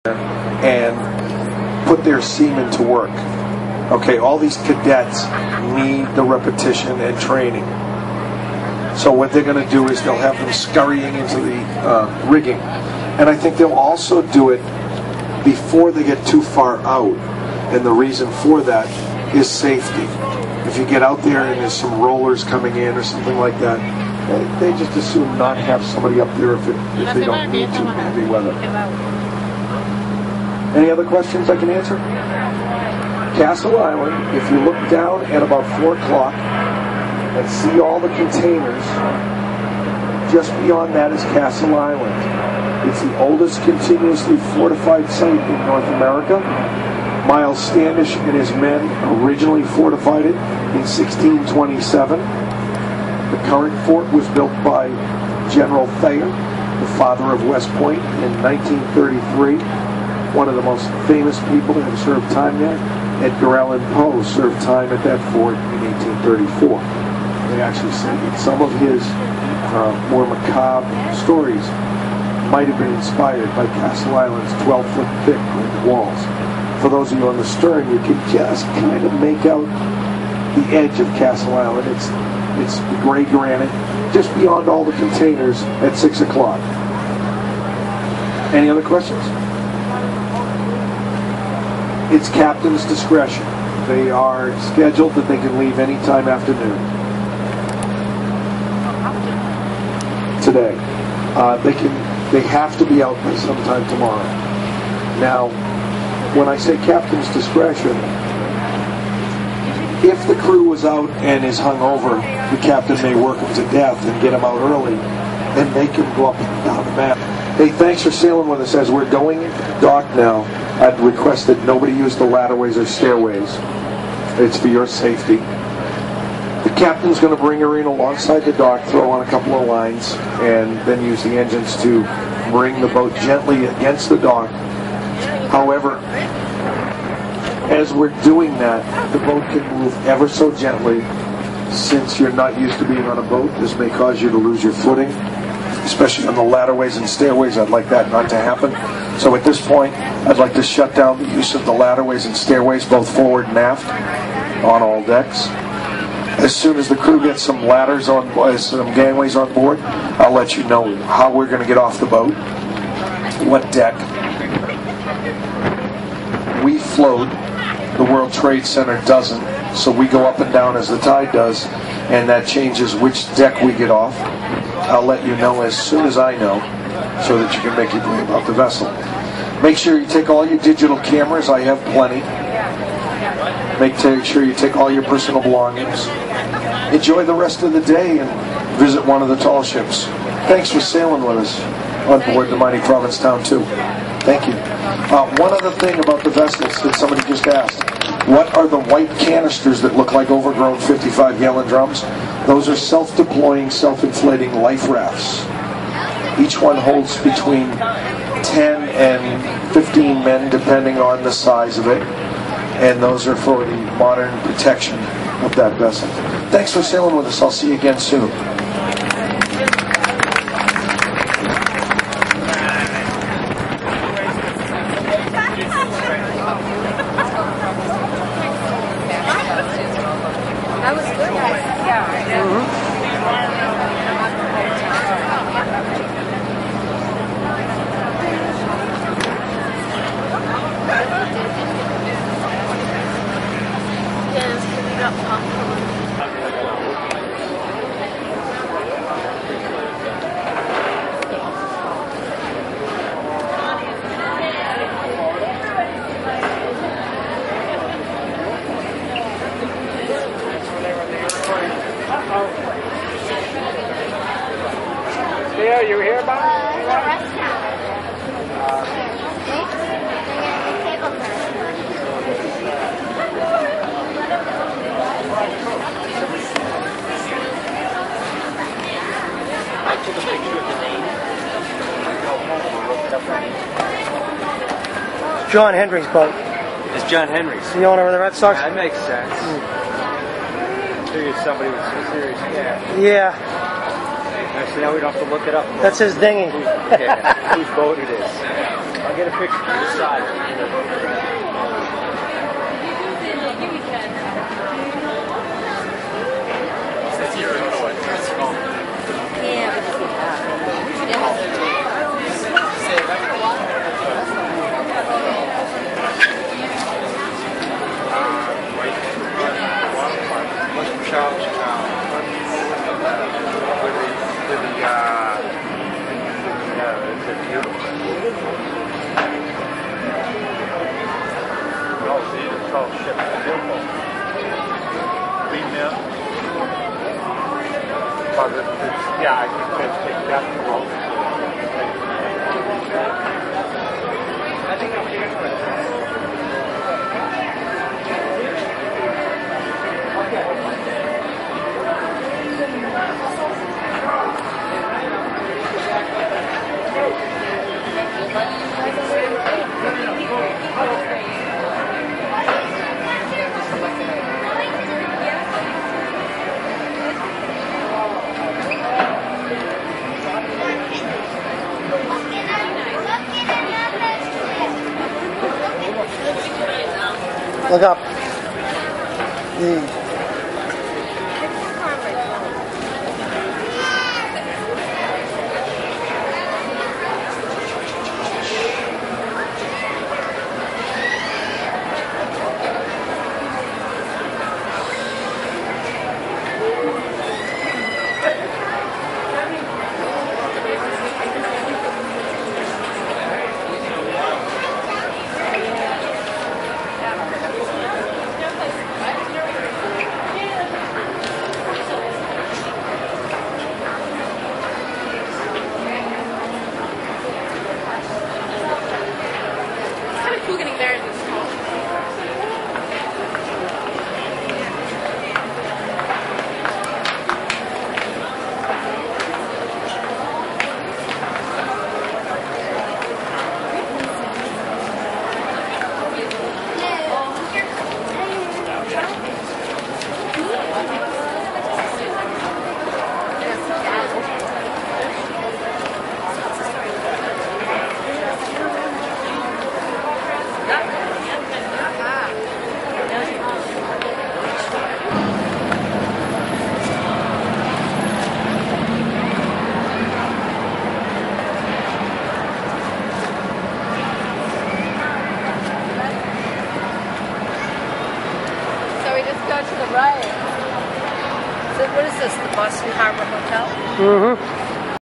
and put their semen to work. Okay, all these cadets need the repetition and training. So what they're going to do is they'll have them scurrying into the rigging. And I think they'll also do it before they get too far out. And the reason for that is safety. If you get out there and there's some rollers coming in or something like that, they just assume not have somebody up there if they don't need to in heavy weather. Any other questions I can answer? Castle Island, if you look down at about 4 o'clock and see all the containers, just beyond that is Castle Island. It's the oldest continuously fortified site in North America. Miles Standish and his men originally fortified it in 1627. The current fort was built by General Thayer, the father of West Point, in 1933. One of the most famous people that have served time there, Edgar Allan Poe, served time at that fort in 1834. They actually say that some of his more macabre stories might have been inspired by Castle Island's 12-foot thick walls. For those of you on the stern, you can just kind of make out the edge of Castle Island. It's the gray granite, just beyond all the containers at 6 o'clock. Any other questions? It's captain's discretion. They are scheduled that they can leave any time after noon. Today. They have to be out by sometime tomorrow. Now, when I say captain's discretion, if the crew was out and is hungover, the captain may work them to death and get them out early and make them go up and down the map. Hey, thanks for sailing with us. As we're going dock now, I'd request that nobody use the ladderways or stairways. It's for your safety. The captain's going to bring her in alongside the dock, throw on a couple of lines, and then use the engines to bring the boat gently against the dock. However, as we're doing that, the boat can move ever so gently. Since you're not used to being on a boat, this may cause you to lose your footing, especially on the ladderways and stairways. I'd like that not to happen. So at this point, I'd like to shut down the use of the ladderways and stairways, both forward and aft, on all decks. As soon as the crew gets some ladders on, some gangways on board, I'll let you know how we're going to get off the boat, what deck. We float, the World Trade Center doesn't, so we go up and down as the tide does, and that changes which deck we get off. I'll let you know as soon as I know, so that you can make your play about the vessel. Make sure you take all your digital cameras. I have plenty. Make sure you take all your personal belongings. Enjoy the rest of the day and visit one of the tall ships. Thanks for sailing with us on board the mighty Provincetown 2. Thank you. One other thing about the vessels that somebody just asked. What are the white canisters that look like overgrown 55-gallon drums? Those are self-deploying, self-inflating life rafts. Each one holds between 10 and 15 men, depending on the size of it. And those are for the modern protection of that vessel. Thanks for sailing with us. I'll see you again soon. That was good. Yeah. Yeah, you here, Bob? I took a picture of the name. John Henry's boat. It's John Henry's. The owner of the Red Sox? That makes sense. Figured somebody was so serious. Yeah. Yeah. So now we don't have to look it up. That's his dinghy. Whose boat it is. I'll get a picture to the side. Yeah, but yeah, I think that's taken down the road. Look up. go to the right. So what is this, the Boston Harbor Hotel? Mm-hmm.